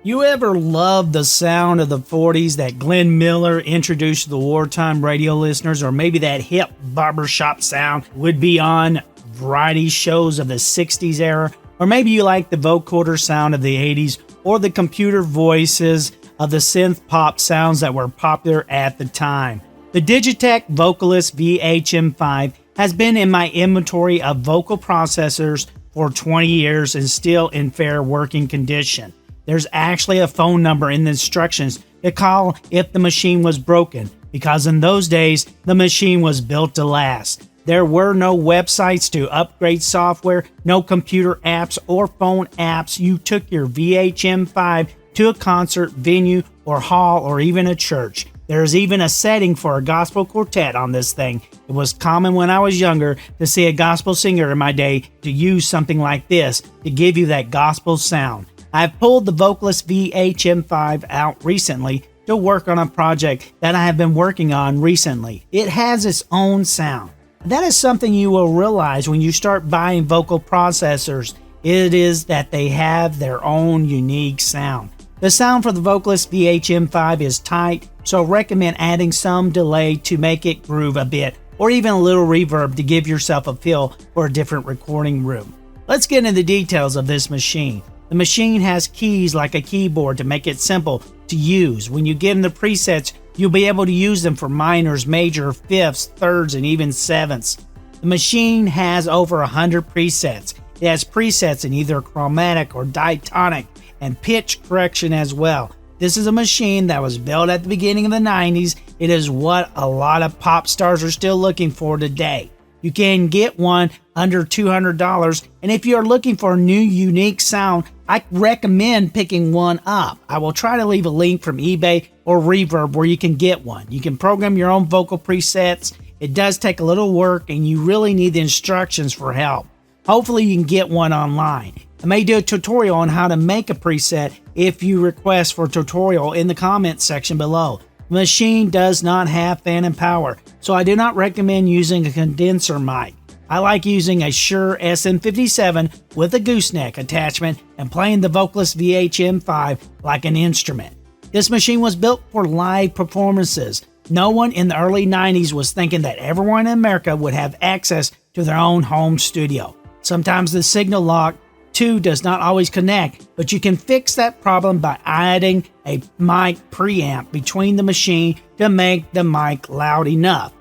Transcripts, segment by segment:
You ever loved the sound of the 40s that Glenn Miller introduced to the wartime radio listeners, or maybe that hip barbershop sound would be on variety shows of the 60s era? Or maybe you like the vocoder sound of the 80s, or the computer voices of the synth pop sounds that were popular at the time. The Digitech Vocalist VHM5 has been in my inventory of vocal processors for 20 years and still in fair working condition. There's actually a phone number in the instructions to call if the machine was broken, because in those days, the machine was built to last. There were no websites to upgrade software, no computer apps or phone apps. You took your VHM5 to a concert venue or hall or even a church. There's even a setting for a gospel quartet on this thing. It was common when I was younger to see a gospel singer in my day to use something like this to give you that gospel sound. I've pulled the Vocalist VHM5 out recently to work on a project that I have been working on recently. It has its own sound. That is something you will realize when you start buying vocal processors. It is that they have their own unique sound. The sound for the Vocalist VHM5 is tight, so recommend adding some delay to make it groove a bit, or even a little reverb to give yourself a feel for a different recording room. Let's get into the details of this machine. The machine has keys like a keyboard to make it simple to use. When you get in the presets, you'll be able to use them for minors, major, fifths, thirds, and even sevenths. The machine has over 100 presets. It has presets in either chromatic or diatonic and pitch correction as well. This is a machine that was built at the beginning of the 90s. It is what a lot of pop stars are still looking for today. You can get one under $200, and if you're looking for a new unique sound, I recommend picking one up. I will try to leave a link from eBay or Reverb where you can get one. You can program your own vocal presets. It does take a little work, and you really need the instructions for help. Hopefully you can get one online. I may do a tutorial on how to make a preset if you request for a tutorial in the comments section below. The machine does not have phantom power, so I do not recommend using a condenser mic. I like using a Shure SM57 with a gooseneck attachment and playing the Vocalist VHM5 like an instrument. This machine was built for live performances. No one in the early 90s was thinking that everyone in America would have access to their own home studio. Sometimes the signal lock too does not always connect, but you can fix that problem by adding a mic preamp between the machine to make the mic loud enough.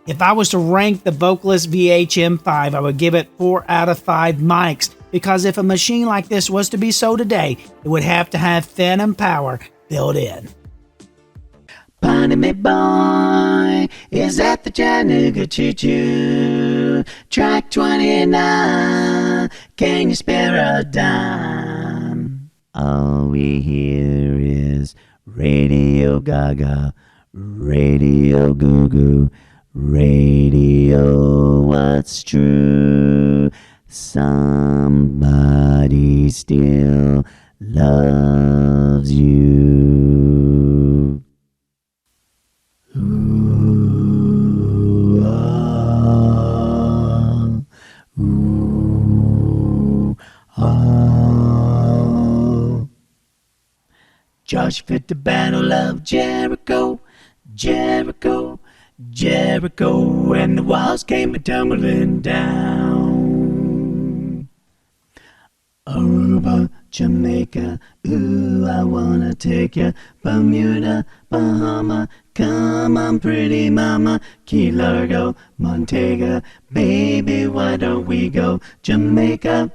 If I was to rank the Vocalist VHM5, I would give it 4 out of 5 mics, because if a machine like this was to be sold today, it would have to have phantom power built in. Pony me boy is at the Chattanooga Choo-Choo. Track 29, can you spare a dime? All we hear is Radio Gaga, Radio Goo Goo, Radio What's True. Somebody still loves you. Ooh, ah, ooh, ah. Josh fit the battle of Jericho, Jericho, Jericho, and the walls came tumbling down. Aruba, Jamaica, ooh, I wanna take ya. Bermuda, Bahama, come on pretty mama. Key Largo, Montega, baby, why don't we go? Jamaica,